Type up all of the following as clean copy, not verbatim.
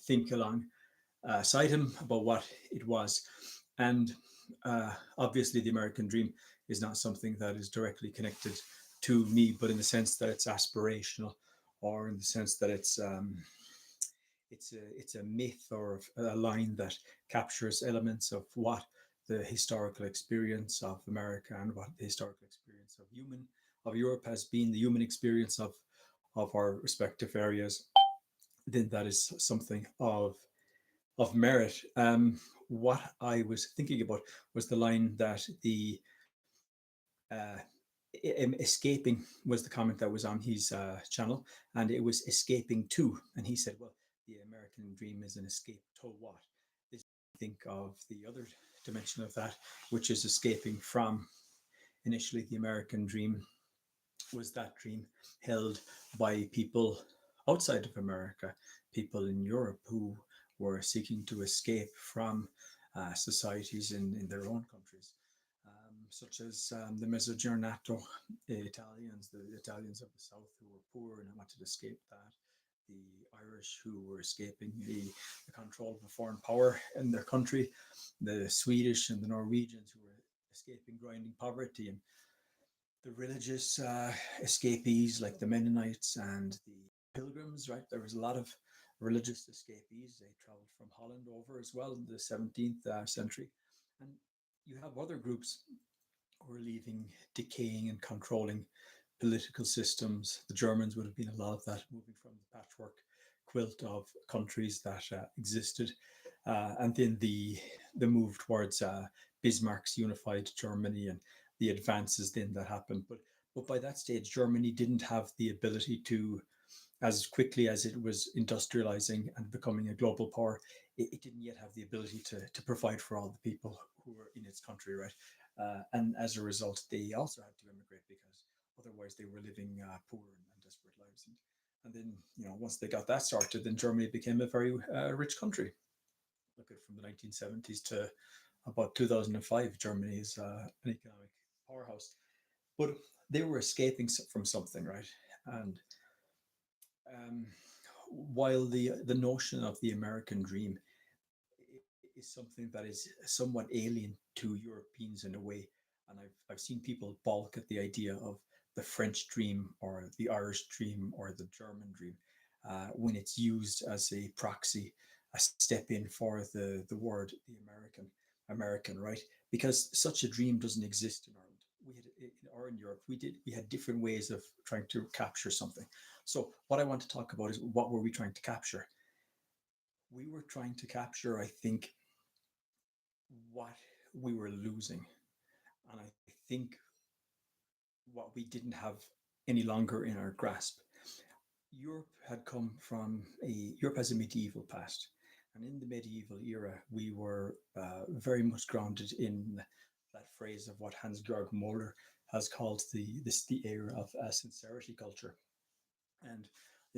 think alongside him about what it was. And obviously, the American dream is not something that is directly connected to me, but in the sense that it's aspirational, or in the sense that it's a myth or a line that captures elements of what the historical experience of America and what the historical experience of Europe has been, the human experience of our respective areas. Then that is something of merit. What I was thinking about was the line that the uh, escaping was the comment that was on his channel, and it was escaping to, and he said, "Well, the American dream is an escape to what?" This think of the other dimension of that, which is escaping from. Initially, the American dream was that dream held by people outside of America, people in Europe who were seeking to escape from societies in their own countries, such as the Mezzogiornato Italians, the Italians of the South who were poor and wanted to escape that, the Irish who were escaping the control of a foreign power in their country, the Swedish and the Norwegians who were escaping grinding poverty, and the religious escapees like the Mennonites and the Pilgrims, right? There was a lot of religious escapees. They traveled from Holland over as well in the 17th century. And you have other groups who are leaving decaying and controlling political systems. The Germans would have been a lot of that, moving from the patchwork quilt of countries that existed. And then the move towards Bismarck's unified Germany and the advances then that happened. But by that stage, Germany didn't have the ability to, as quickly as it was industrializing and becoming a global power, it didn't yet have the ability to provide for all the people who were in its country, right? And as a result, they also had to immigrate because otherwise they were living poor and desperate lives. And then, once they got that started, then Germany became a very rich country. Look at from the 1970s to about 2005, Germany is an economic powerhouse. But they were escaping from something, right? And um, while the notion of the American dream is something that is somewhat alien to Europeans in a way, and I've seen people balk at the idea of the French dream or the Irish dream or the German dream when it's used as a proxy, a step in for the word the American, right? Because such a dream doesn't exist in Ireland. We had or in Europe, we had different ways of trying to capture something. So what I want to talk about is what were we trying to capture? We were trying to capture, I think, what we were losing. And I think what we didn't have any longer in our grasp. Europe has a medieval past. And in the medieval era, we were very much grounded in that phrase of what Hans Georg Moller has called the era of sincerity culture. And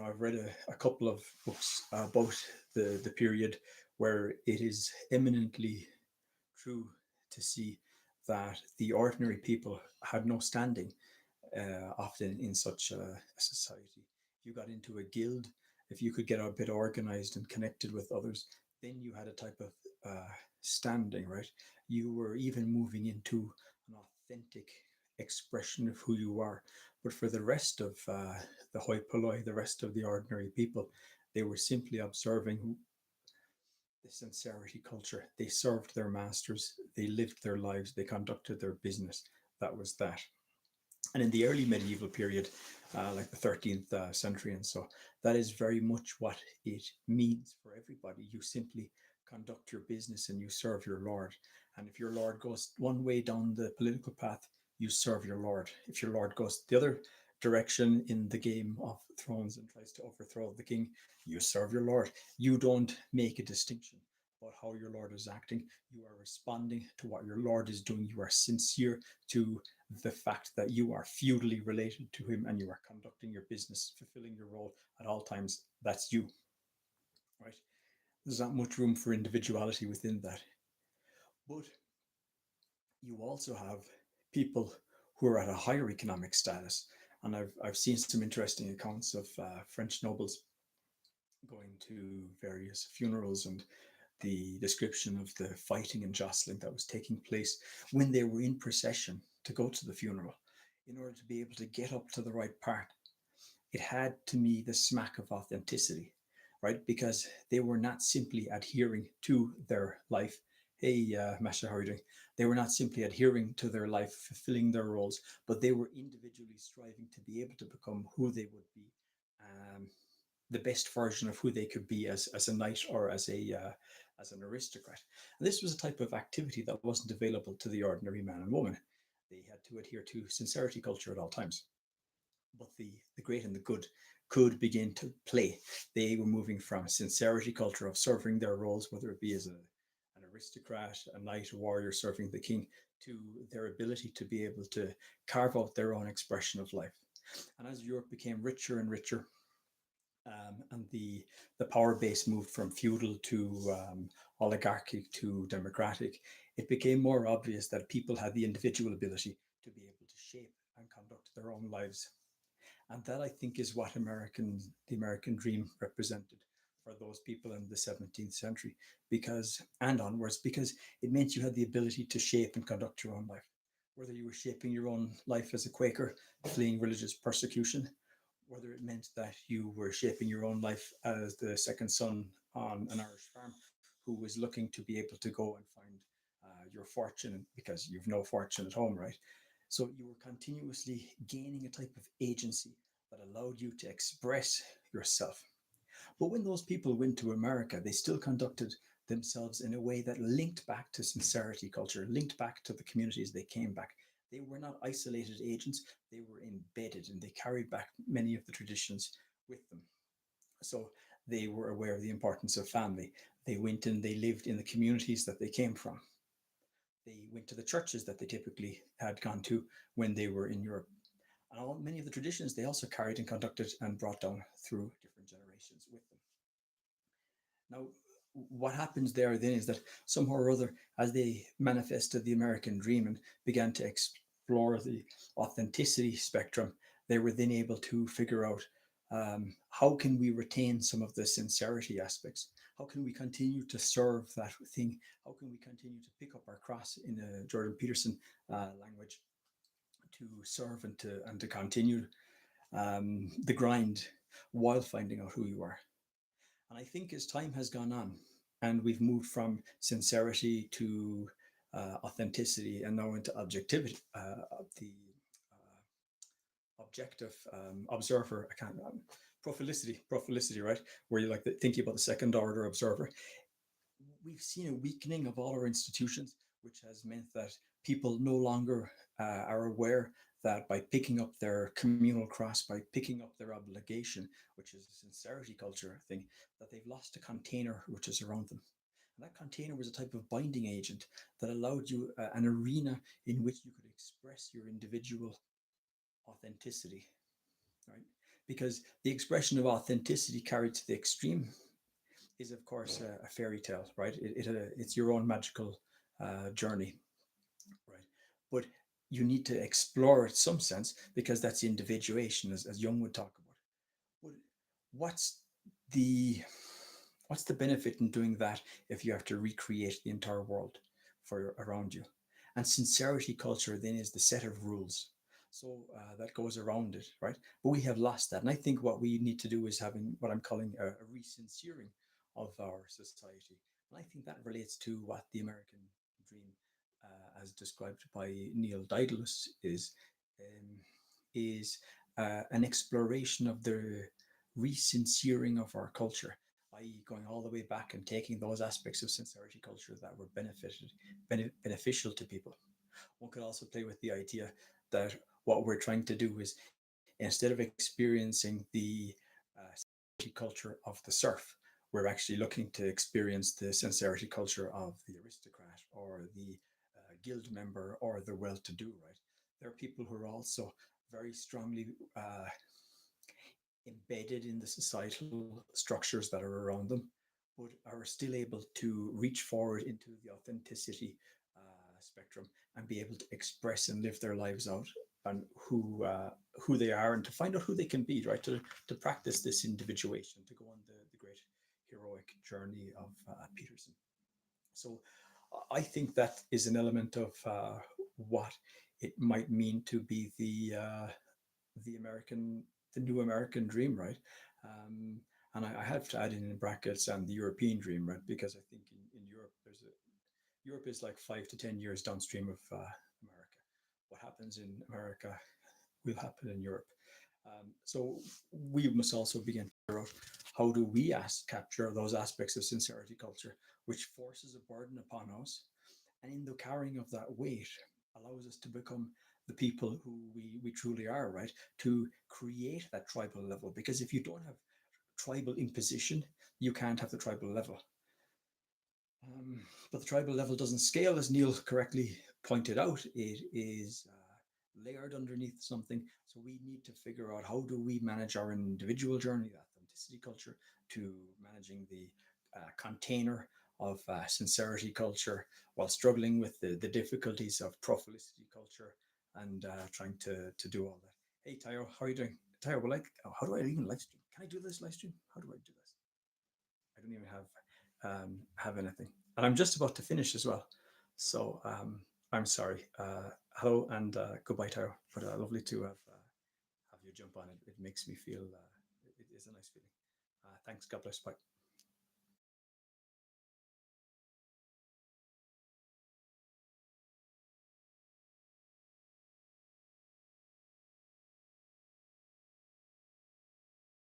I've read a couple of books about the period where it is eminently true to see that the ordinary people had no standing often in such a society. If you got into a guild, if you could get a bit organized and connected with others, then you had a type of standing, right? You were even moving into an authentic expression of who you are. But for the rest of the hoi polloi, the rest of the ordinary people, they were simply observing the sincerity culture. They served their masters, they lived their lives, they conducted their business. That was that. And in the early medieval period, like the 13th century and so, that is very much what it means for everybody. You simply conduct your business and you serve your Lord. And if your Lord goes one way down the political path, you serve your Lord. If your Lord goes the other direction in the game of thrones and tries to overthrow the king, you serve your Lord. You don't make a distinction about how your Lord is acting. You are responding to what your Lord is doing. You are sincere to the fact that you are feudally related to him and you are conducting your business, fulfilling your role at all times. That's you, right? There's not much room for individuality within that. But you also have people who are at a higher economic status. And I've seen some interesting accounts of French nobles going to various funerals and the description of the fighting and jostling that was taking place when they were in procession to go to the funeral in order to be able to get up to the right part. It had to me the smack of authenticity, right? Because they were not simply adhering to their life. Hey, Masha, how are you doing? They were not simply adhering to their life, fulfilling their roles, but they were individually striving to be able to become who they would be, um, the best version of who they could be as a knight or as an aristocrat. And this was a type of activity that wasn't available to the ordinary man and woman. They had to adhere to sincerity culture at all times. But the great and the good could begin to play. They were moving from a sincerity culture of serving their roles, whether it be as an aristocrat, a knight, a warrior serving the king, to their ability to be able to carve out their own expression of life. And as Europe became richer and richer, and the power base moved from feudal to oligarchic to democratic, it became more obvious that people had the individual ability to be able to shape and conduct their own lives. And that, I think, is what the American dream represented for those people in the 17th century, because and onwards, because it meant you had the ability to shape and conduct your own life. Whether you were shaping your own life as a Quaker, fleeing religious persecution, whether it meant that you were shaping your own life as the second son on an Irish farm who was looking to be able to go and find your fortune because you've no fortune at home, right? So you were continuously gaining a type of agency that allowed you to express yourself. But when those people went to America, they still conducted themselves in a way that linked back to sincerity culture, linked back to the communities they came back. They were not isolated agents, they were embedded and they carried back many of the traditions with them. So they were aware of the importance of family. They went and they lived in the communities that they came from. They went to the churches that they typically had gone to when they were in Europe. And many of the traditions they also carried and conducted and brought down through different generations with them. Now, what happens there then is that somehow or other, as they manifested the American dream and began to explore the authenticity spectrum, they were then able to figure out how can we retain some of the sincerity aspects? How can we continue to serve that thing? How can we continue to pick up our cross in a Jordan Peterson language to serve and to continue the grind while finding out who you are? And I think as time has gone on and we've moved from sincerity to authenticity and now into objectivity, the objective observer, I can't, prophilicity, right? Where you like thinking about the second order observer. We've seen a weakening of all our institutions, which has meant that people no longer are aware that by picking up their communal cross, by picking up their obligation, which is a sincerity culture thing, that they've lost a container which is around them. And that container was a type of binding agent that allowed you an arena in which you could express your individual authenticity, right? Because the expression of authenticity carried to the extreme is, of course, a fairy tale, right? It's your own magical journey, right? But you need to explore it some sense because that's individuation, as Jung would talk about. But what's the what's the benefit in doing that if you have to recreate the entire world for around you? And sincerity culture then is the set of rules. So that goes around it, right? But we have lost that. And I think what we need to do is having what I'm calling a re-sincering of our society. And I think that relates to what the American dream, as described by Neil Daedalus, is an exploration of the re-sincering of our culture, i.e., going all the way back and taking those aspects of sincerity culture that were beneficial to people. One could also play with the idea that what we're trying to do is instead of experiencing the sincerity culture of the serf, we're actually looking to experience the sincerity culture of the aristocrat or the guild member or the well to do, right? There are people who are also very strongly embedded in the societal structures that are around them, but are still able to reach forward into the authenticity spectrum and be able to express and live their lives out and who they are and to find out who they can be, right? To practice this individuation, to go on the great heroic journey of Peterson. So I think that is an element of what it might mean to be the American, the new American dream, right? Um, and I have to add in brackets and the European dream, right? Because I think in Europe, Europe is like 5 to 10 years downstream of America. What happens in America will happen in Europe. So we must also begin to figure out how do we capture those aspects of sincerity culture, which forces a burden upon us, and in the carrying of that weight allows us to become the people who we truly are, right? To create that tribal level, because if you don't have tribal imposition, you can't have the tribal level. Um, but the tribal level doesn't scale, as Neil correctly pointed out. It is layered underneath something. So we need to figure out how do we manage our individual journey, the authenticity culture, to managing the container of sincerity culture while struggling with the difficulties of profilicity culture and trying to do all that. Hey, Tayo, how are you doing? Tayo, well, like, how do I even live stream? Can I do this live stream? How do I do this? I don't even have anything, and I'm just about to finish as well. So I'm sorry. Hello and goodbye, Taro. But lovely to have you jump on it. It makes me feel. It is a nice feeling. Thanks. God bless. Bye.